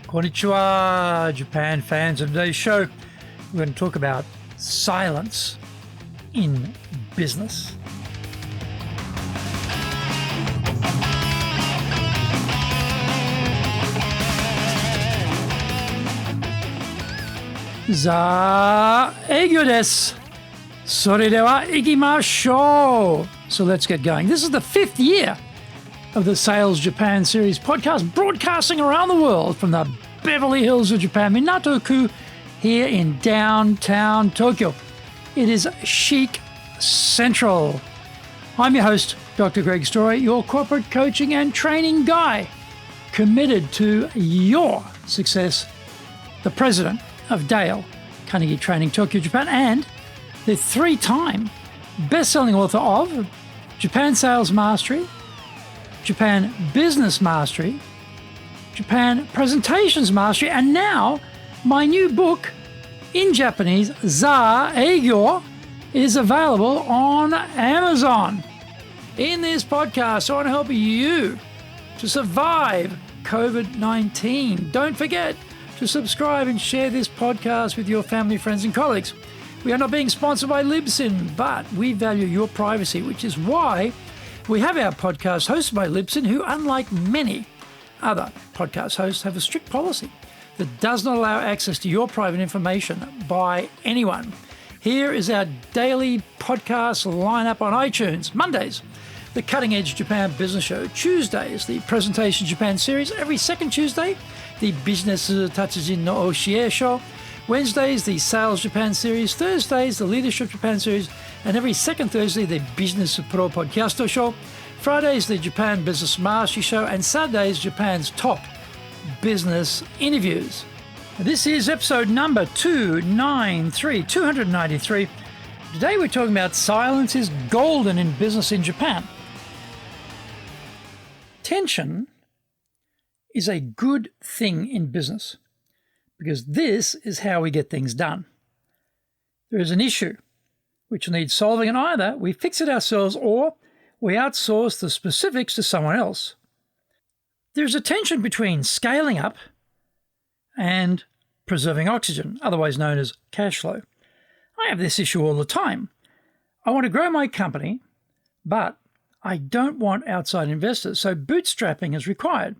Konnichiwa, Japan fans. In today's show, we're going to talk about silence in business. Za eigyo desu. Sore de wa ikimashou. So let's get going. This is the 5th year of the Sales Japan Series podcast, broadcasting around the world from the Beverly Hills of Japan, Minato-ku, here in downtown Tokyo. It is chic central. I'm your host, Dr. Greg Story, your corporate coaching and training guy, committed to your success, the president of Dale Carnegie Training Tokyo, Japan, and the 3-time best-selling author of Japan Sales Mastery, Japan Business Mastery, Japan Presentations Mastery, and now my new book in Japanese, Za Eigyo, is available on Amazon. In this podcast, I want to help you to survive COVID-19. Don't forget to subscribe and share this podcast with your family, friends, and colleagues. We are not being sponsored by Libsyn, but we value your privacy, which is why we have our podcast hosted by Libsyn, who, unlike many other podcast hosts, have a strict policy that does not allow access to your private information by anyone. Here is our daily podcast lineup on iTunes. Mondays, the Cutting Edge Japan Business Show. Tuesdays, the Presentation Japan Series. Every second Tuesday, the Business Tatsujin no Oshie Show. Wednesdays, the Sales Japan Series. Thursdays, the Leadership Japan Series. And every second Thursday, the Business Pro Podcast Show. Fridays, the Japan Business Mastery Show. And Saturdays, Japan's top business interviews. This is episode number 293. Today we're talking about silence is golden in business in Japan. Tension is a good thing in business because this is how we get things done. There is an issue which needs solving, and either we fix it ourselves or we outsource the specifics to someone else. There's a tension between scaling up and preserving oxygen, otherwise known as cash flow. I have this issue all the time. I want to grow my company, but I don't want outside investors, so bootstrapping is required.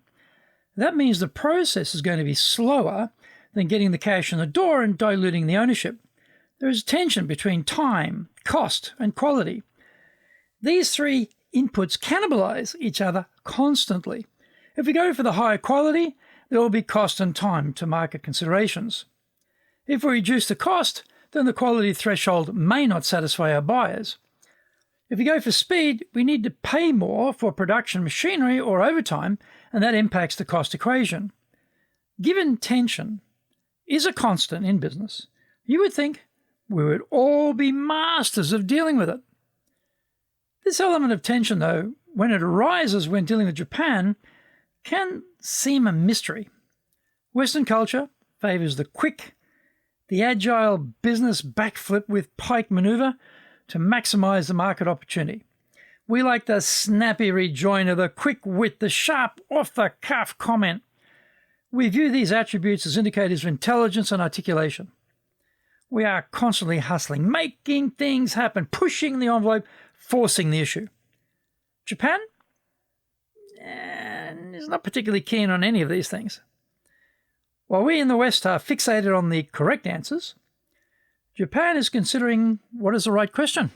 That means the process is going to be slower than getting the cash in the door and diluting the ownership. There is tension between time, cost, and quality. These three inputs cannibalise each other constantly. If we go for the higher quality, there will be cost and time to market considerations. If we reduce the cost, then the quality threshold may not satisfy our buyers. If we go for speed, we need to pay more for production machinery or overtime, and that impacts the cost equation. Given tension is a constant in business, you would think we would all be masters of dealing with it. This element of tension, though, when it arises when dealing with Japan, can seem a mystery. Western culture favours the quick, the agile business backflip with pike maneuver to maximise the market opportunity. We like the snappy rejoinder, the quick wit, the sharp off-the-cuff comment. We view these attributes as indicators of intelligence and articulation. We are constantly hustling, making things happen, pushing the envelope, forcing the issue. Japan is not particularly keen on any of these things. While we in the West are fixated on the correct answers, Japan is considering what is the right question.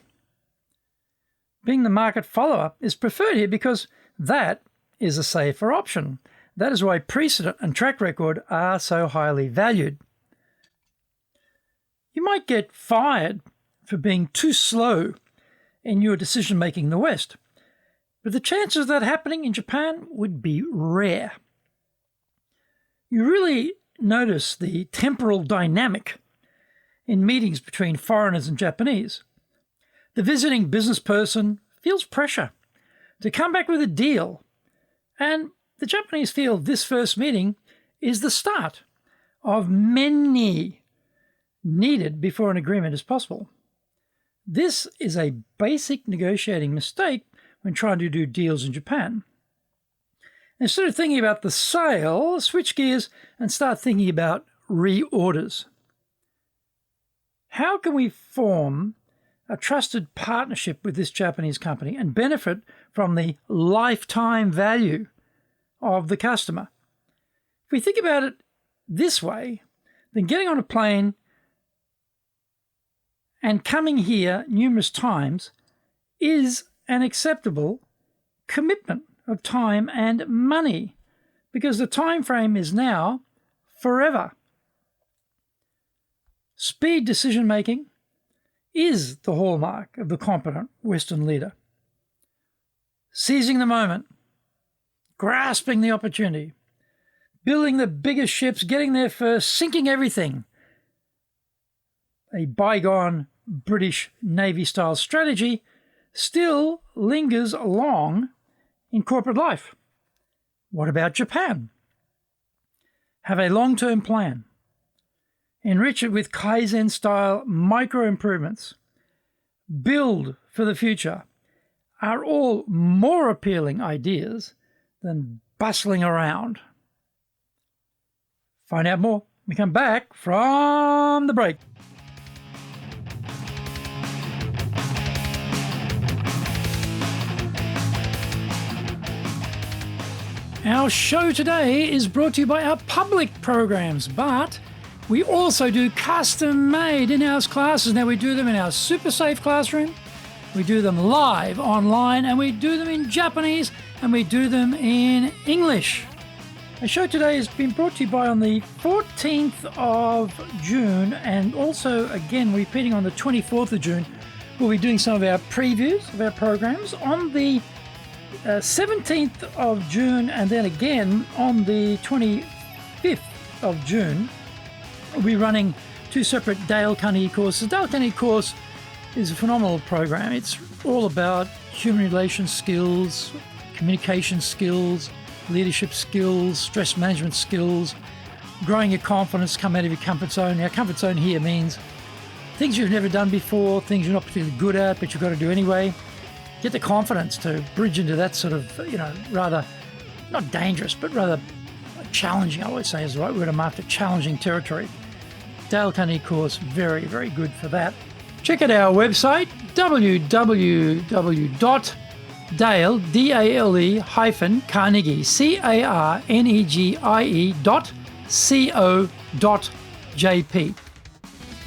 Being the market follower is preferred here because that is a safer option. That is why precedent and track record are so highly valued. You might get fired for being too slow in your decision-making in the West, but the chances of that happening in Japan would be rare. You really notice the temporal dynamic in meetings between foreigners and Japanese. The visiting business person feels pressure to come back with a deal, and the Japanese feel this first meeting is the start of many needed before an agreement is possible. This is a basic negotiating mistake when trying to do deals in Japan. Instead of thinking about the sale, switch gears and start thinking about reorders. How can we form a trusted partnership with this Japanese company and benefit from the lifetime value of the customer? If we think about it this way, then getting on a plane and coming here numerous times is an acceptable commitment of time and money, because the time frame is now forever. Speed decision-making is the hallmark of the competent Western leader. Seizing the moment, grasping the opportunity, building the biggest ships, getting there first, sinking everything. A bygone British Navy-style strategy still lingers long in corporate life. What about Japan? Have a long-term plan. Enrich it with Kaizen-style micro-improvements. Build for the future are all more appealing ideas than bustling around. Find out more when we come back from the break. Our show today is brought to you by our public programs, but we also do custom-made in-house classes. Now, we do them in our super safe classroom, we do them live online, and we do them in Japanese, and we do them in English. Our show today has been brought to you by on the 14th of June, and also, again, repeating on the 24th of June, we'll be doing some of our previews of our programs. On the 17th of June, and then again on the 25th of June, we'll be running two separate Dale Carnegie courses. The Dale Carnegie course is a phenomenal program. It's all about human relations skills, communication skills, leadership skills, stress management skills, growing your confidence, come out of your comfort zone. Our comfort zone here means things you've never done before, things you're not particularly good at, but you've got to do anyway. Get the confidence to bridge into that sort of, rather, not dangerous, but rather challenging, I always say is the right word I'm after, challenging territory. Dale Carnegie course, very, very good for that. Check out our website, www.dale-carnegie.co.jp.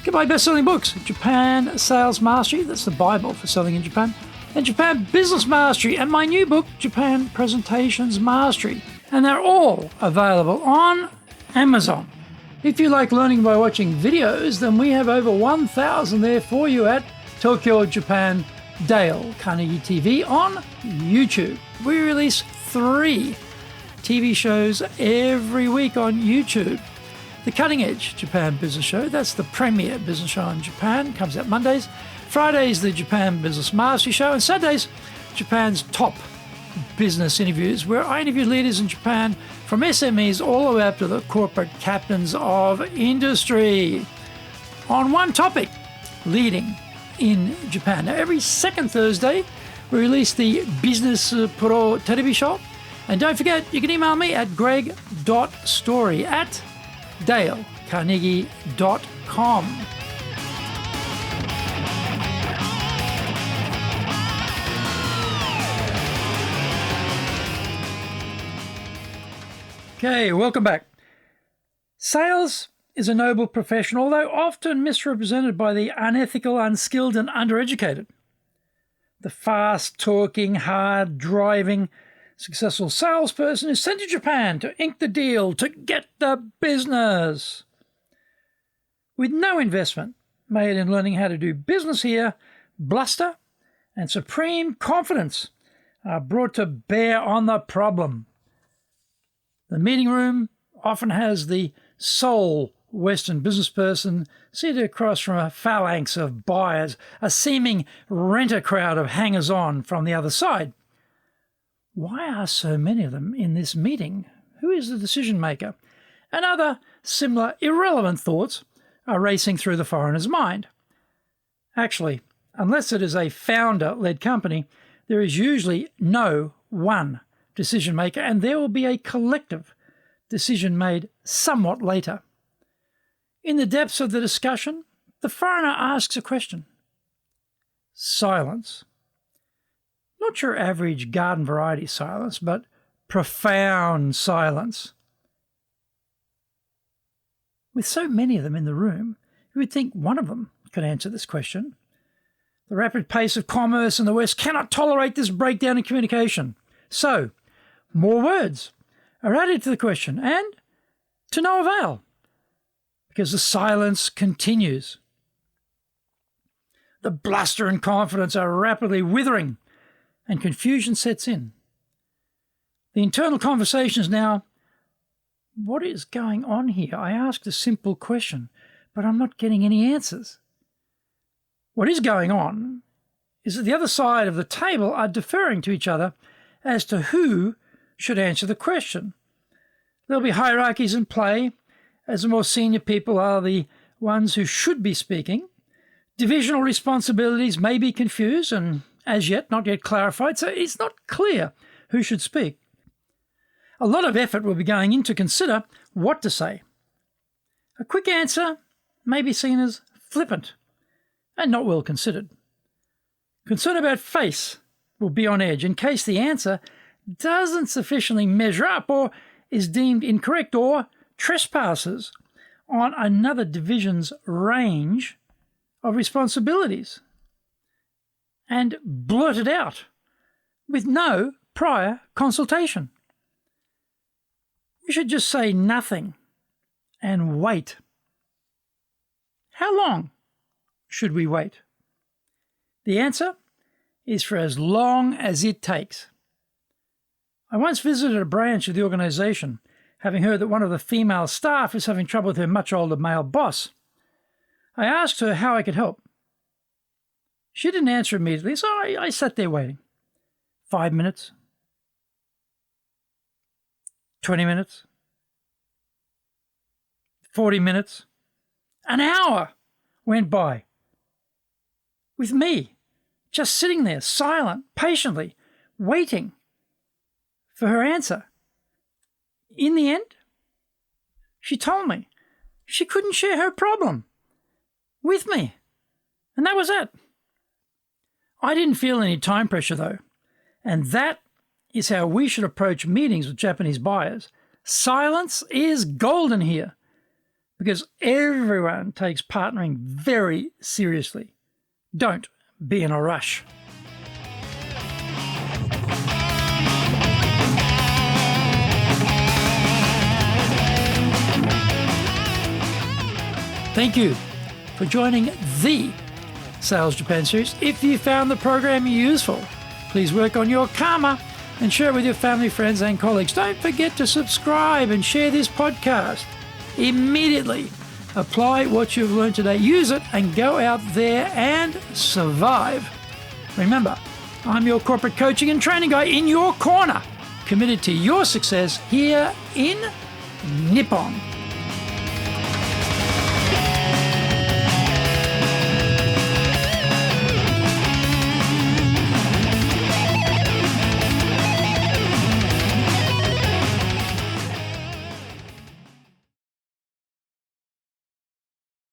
Get my best-selling books, Japan Sales Mastery, that's the Bible for selling in Japan, and Japan Business Mastery, and my new book, Japan Presentations Mastery. And they're all available on Amazon. If you like learning by watching videos, then we have over 1,000 there for you at Tokyo, Japan, Dale Carnegie TV on YouTube. We release 3 TV shows every week on YouTube. The Cutting Edge Japan Business Show, that's the premier business show in Japan, comes out Mondays. Fridays, the Japan Business Mastery Show, and Saturdays, Japan's top business interviews, where I interview leaders in Japan from SMEs all the way up to the corporate captains of industry on one topic, leading in Japan. Now, every second Thursday, we release the Business Pro Television Show. And don't forget, you can email me at greg.story@dalecarnegie.com. Okay, welcome back. Sales is a noble profession, although often misrepresented by the unethical, unskilled, and undereducated. The fast-talking, hard-driving, successful salesperson is sent to Japan to ink the deal, to get the business. With no investment made in learning how to do business here, bluster and supreme confidence are brought to bear on the problem. The meeting room often has the sole Western business person seated across from a phalanx of buyers, a seeming renter crowd of hangers-on from the other side. Why are so many of them in this meeting? Who is the decision maker? And other similar irrelevant thoughts are racing through the foreigner's mind. Actually, unless it is a founder-led company, there is usually no one decision maker, and there will be a collective decision made somewhat later. In the depths of the discussion, the foreigner asks a question. Silence. Not your average garden variety silence, but profound silence. With so many of them in the room, you would think one of them could answer this question. The rapid pace of commerce in the West cannot tolerate this breakdown in communication. So, more words are added to the question, and to no avail, because the silence continues. The bluster and confidence are rapidly withering, and confusion sets in. The internal conversation is now, what is going on here? I asked a simple question, but I'm not getting any answers. What is going on is that the other side of the table are deferring to each other as to who should answer the question. There'll be hierarchies in play, as the more senior people are the ones who should be speaking. Divisional responsibilities may be confused and as yet not yet clarified, so it's not clear who should speak. A lot of effort will be going in to consider what to say. A quick answer may be seen as flippant and not well considered. Concern about face will be on edge in case the answer doesn't sufficiently measure up or is deemed incorrect or trespasses on another division's range of responsibilities and blurted out with no prior consultation. We should just say nothing and wait. How long should we wait? The answer is for as long as it takes. I once visited a branch of the organisation, having heard that one of the female staff is having trouble with her much older male boss. I asked her how I could help. She didn't answer immediately, so I sat there waiting. 5 minutes. 20 minutes. 40 minutes. An hour went by. With me, just sitting there, silent, patiently, waiting for her answer. In the end, she told me she couldn't share her problem with me. And that was it. I didn't feel any time pressure though. And that is how we should approach meetings with Japanese buyers. Silence is golden here because everyone takes partnering very seriously. Don't be in a rush. Thank you for joining the Sales Japan series. If you found the program useful, please work on your karma and share it with your family, friends, and colleagues. Don't forget to subscribe and share this podcast. Immediately apply what you've learned today. Use it and go out there and survive. Remember, I'm your corporate coaching and training guy in your corner, committed to your success here in Nippon.